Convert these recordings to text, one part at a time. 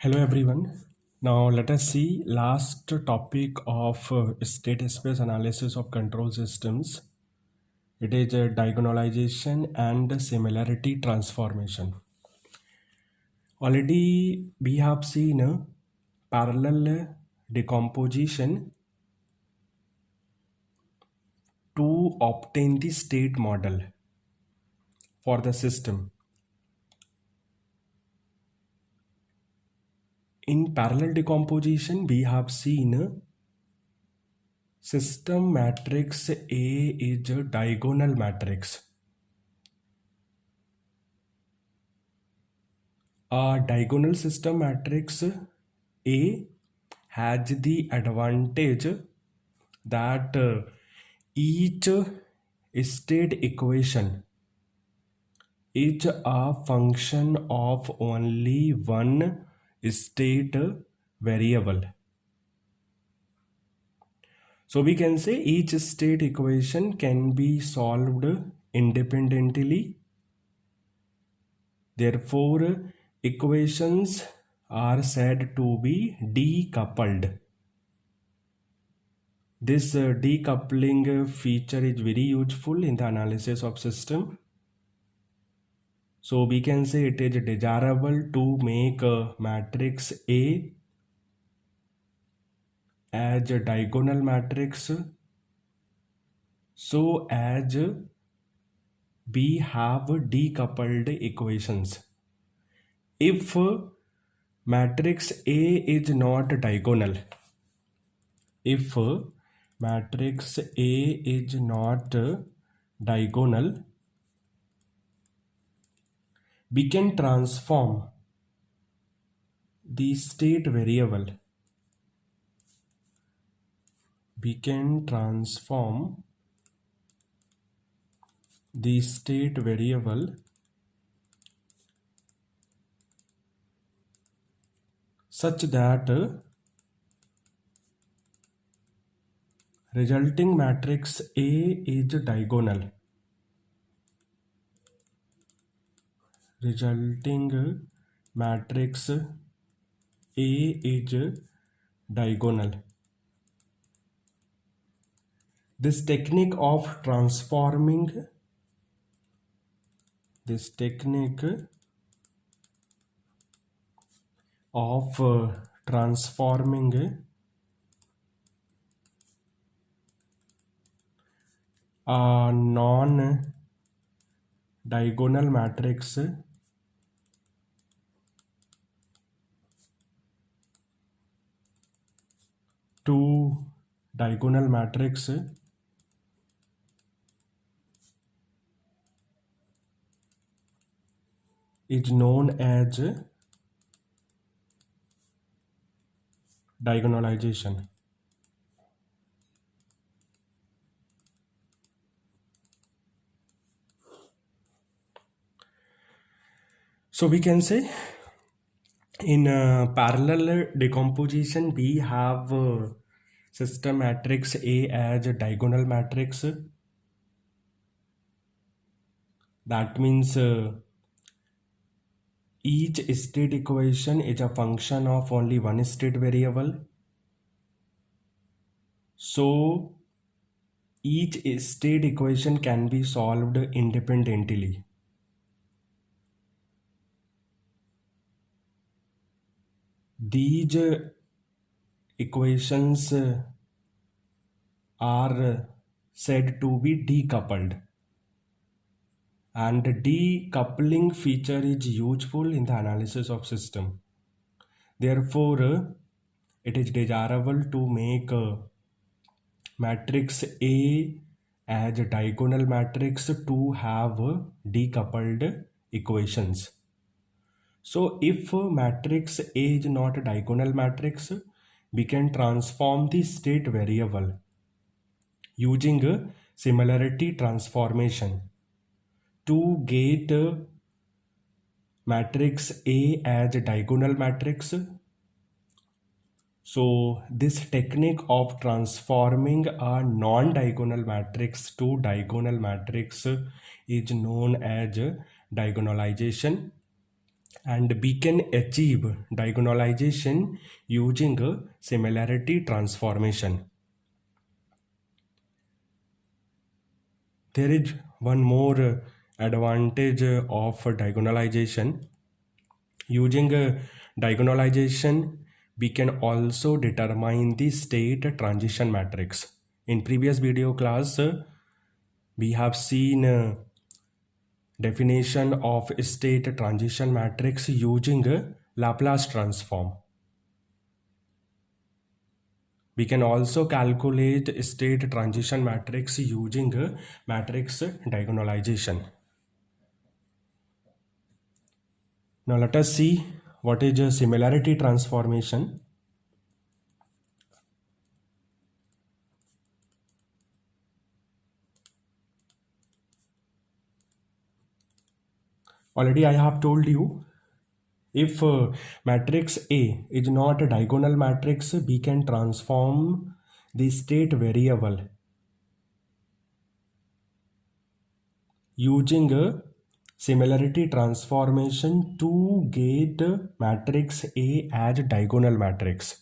Hello everyone. Now let us see last topic of state space analysis of control systems. It is diagonalization and similarity transformation. Already we have seen parallel decomposition to obtain the state model for the system. In parallel decomposition, we have seen system matrix A is a diagonal matrix. A diagonal system matrix A has the advantage that each state equation is a function of only one state variable. So we can say each state equation can be solved independently. Therefore, equations are said to be decoupled. This decoupling feature is very useful in the analysis of system. So we can say it is desirable to make a matrix A as a diagonal matrix so as we have decoupled equations. If matrix A is not diagonal, if matrix A is not diagonal, we can transform the state variable. We can transform the state variable such that resulting matrix A is diagonal. Resulting matrix A is diagonal. This technique of transforming a non-diagonal matrix to diagonal matrix is known as diagonalization. So we can say in parallel decomposition we have system matrix A as a diagonal matrix. That means each state equation is a function of only one state variable. So each state equation can be solved independently. These equations are said to be decoupled, and decoupling feature is useful in the analysis of system. Therefore, it is desirable to make matrix A as a diagonal matrix to have decoupled equations. So if matrix A is not a diagonal matrix, we can transform the state variable using a similarity transformation to get matrix A as a diagonal matrix. So this technique of transforming a non-diagonal matrix to diagonal matrix is known as diagonalization. and we can achieve diagonalization using a similarity transformation. There is one more advantage of diagonalization. Using diagonalization, we can also determine the state transition matrix. In previous video class, we have seen definition of state transition matrix using Laplace transform. We can also calculate state transition matrix using matrix diagonalization. Now let us see what is a similarity transformation. Already I have told you, if matrix A is not a diagonal matrix, we can transform the state variable using a similarity transformation to get matrix A as diagonal matrix.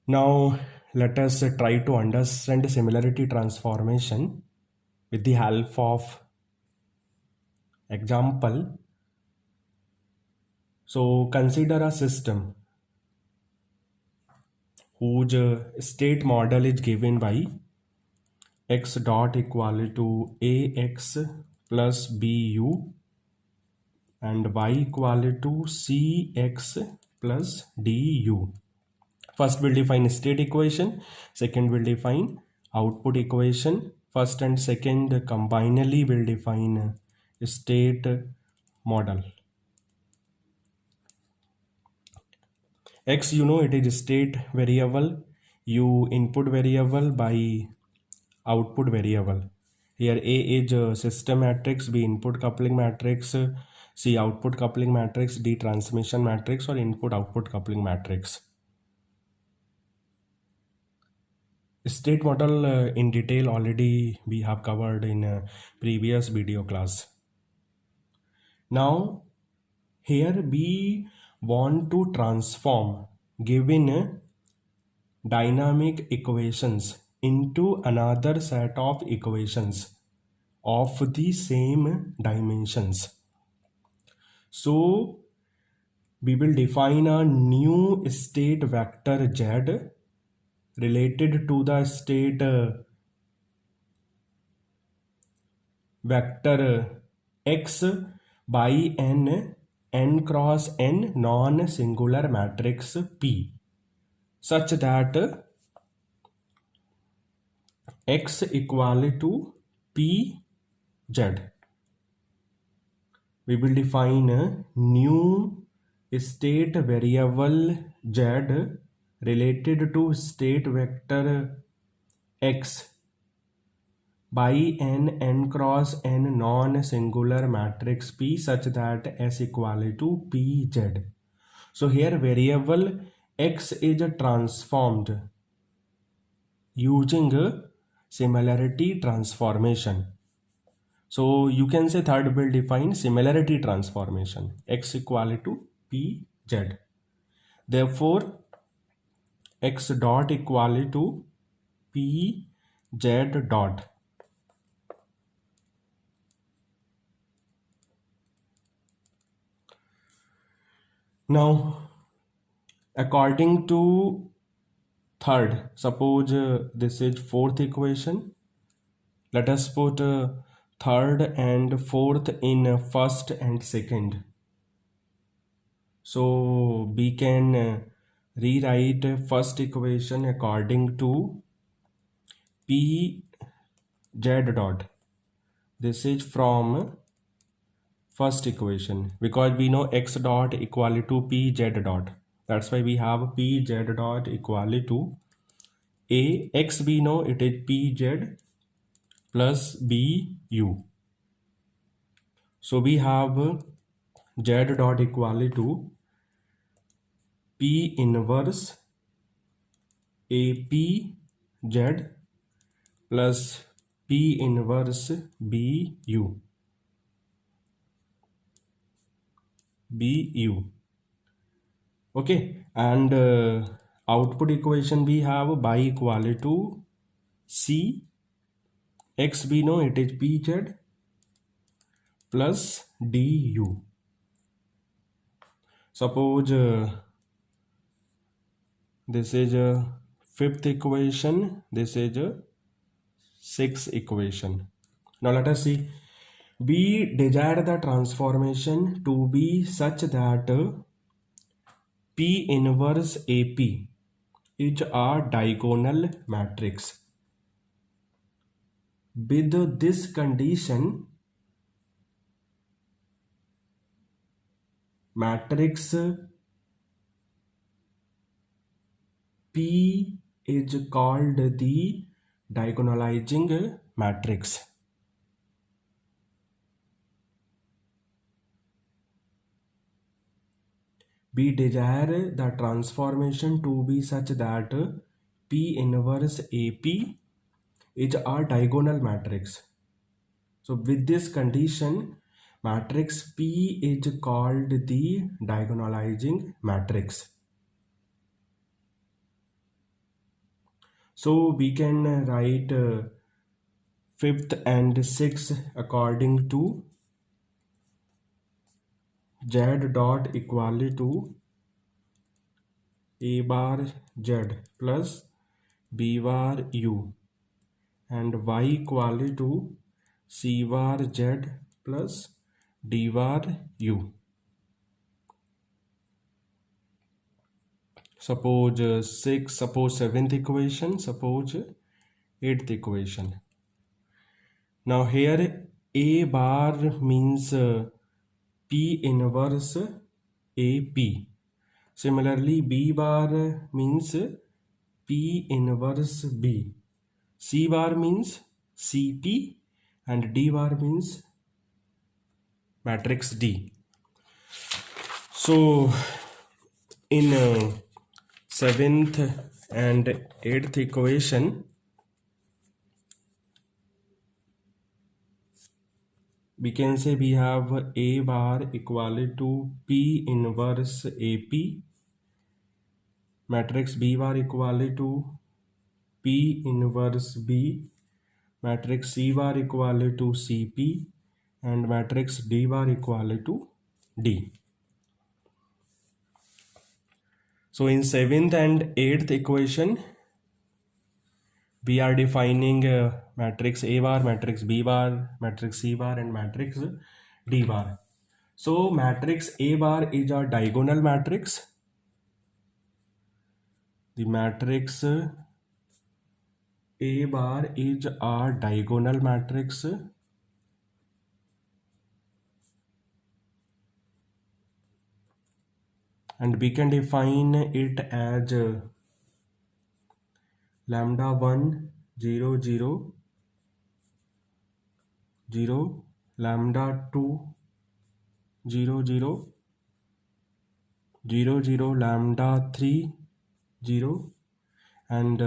Now let us try to understand similarity transformation with the help of example. So consider a system whose state model is given by x dot equal to ax plus bu and y equal to cx plus du. First we'll define state equation, second we'll define output equation. First and second combinedly will define state model. X, you know, it is state variable, u input variable by output variable. Here A is system matrix, B input coupling matrix, C output coupling matrix, D transmission matrix or input output coupling matrix. State model in detail already we have covered in previous video class. Now here we want to transform given dynamic equations into another set of equations of the same dimensions. So we will define a new state vector z related to the state vector x by n cross n non-singular matrix P, such that x equal to p z. We will define a new state variable z related to state vector x by n cross n non-singular matrix P such that S equal to Pz. So here variable x is transformed using a similarity transformation. So you can say third will define similarity transformation, x equal to Pz. Therefore x dot equal to Pz dot. Now, according to third, suppose this is fourth equation. Let us put third and fourth in first and second. So we can rewrite first equation according to P z dot. This is from first equation because we know x dot equal to p z dot. That's why we have p z dot equal to a x, we know it is p z plus b u. So we have z dot equal to p inverse a p z plus p inverse b u. bu. Okay, and output equation we have by equal to c. X we know it is pz plus du. Suppose this is a fifth equation, this is a sixth equation. Now let us see. We desire the transformation to be such that P inverse AP is a diagonal matrix. With this condition, matrix P is called the diagonalizing matrix. We desire the transformation to be such that P inverse AP is a diagonal matrix. So with this condition, matrix P is called the diagonalizing matrix. So we can write fifth and sixth according to z dot equal to a bar z plus b bar u and y equal to c bar z plus d bar u. Suppose seventh equation, suppose eighth equation. Now here a bar means P inverse AP. Similarly, B bar means P inverse B. C bar means CP and D bar means matrix D. So in seventh and eighth equation, we can say we have A bar equal to P inverse AP, matrix B bar equal to P inverse B, matrix C bar equal to CP, and matrix D bar equal to D. So in seventh and eighth equation, we are defining matrix A bar, matrix B bar, matrix C bar, and matrix D bar. So matrix A bar is a diagonal matrix. The matrix A bar is a diagonal matrix and we can define it as lambda 1 0 0 0, lambda 2 0 0 0 0, lambda 3 0, and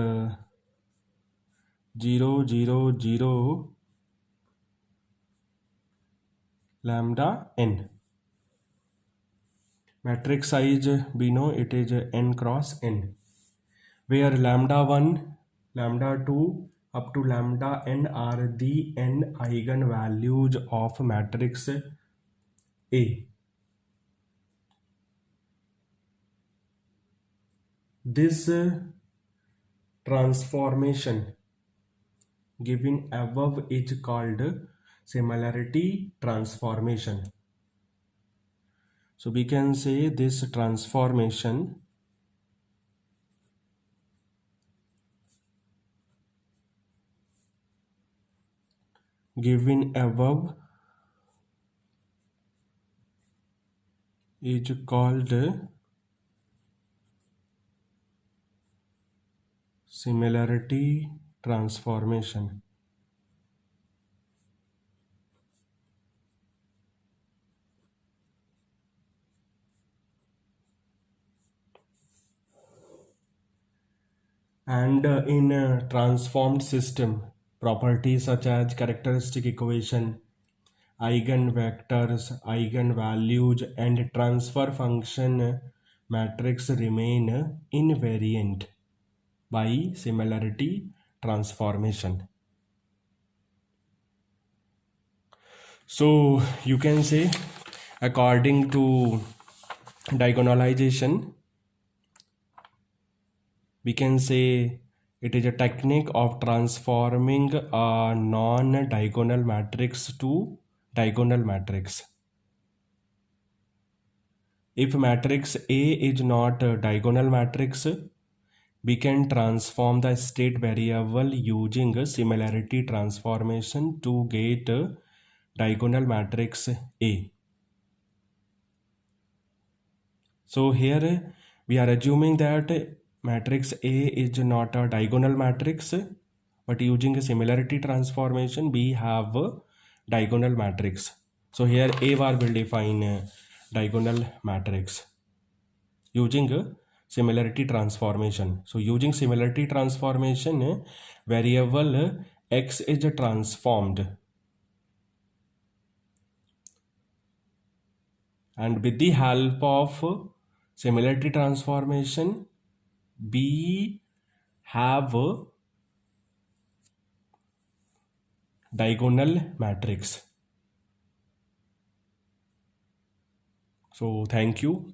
0 0 0 lambda n. Matrix size we know it is n cross n, where lambda 1, lambda 2 up to lambda n are the n eigenvalues of matrix A. This transformation given above is called similarity transformation. So we can say this transformation given above is called similarity transformation. And in a transformed system, properties such as characteristic equation eigenvectors, eigenvalues, and transfer function matrix remain invariant by similarity transformation. So you can say, according to diagonalization, we can say it is a technique of transforming a non-diagonal matrix to diagonal matrix. If matrix A is not a diagonal matrix, we can transform the state variable using a similarity transformation to get a diagonal matrix A. So here we are assuming that matrix A is not a diagonal matrix, but using a similarity transformation we have a diagonal matrix. So here A bar will define a diagonal matrix using a similarity transformation. So using similarity transformation, variable x is transformed, and with the help of similarity transformation we have a diagonal matrix. So thank you.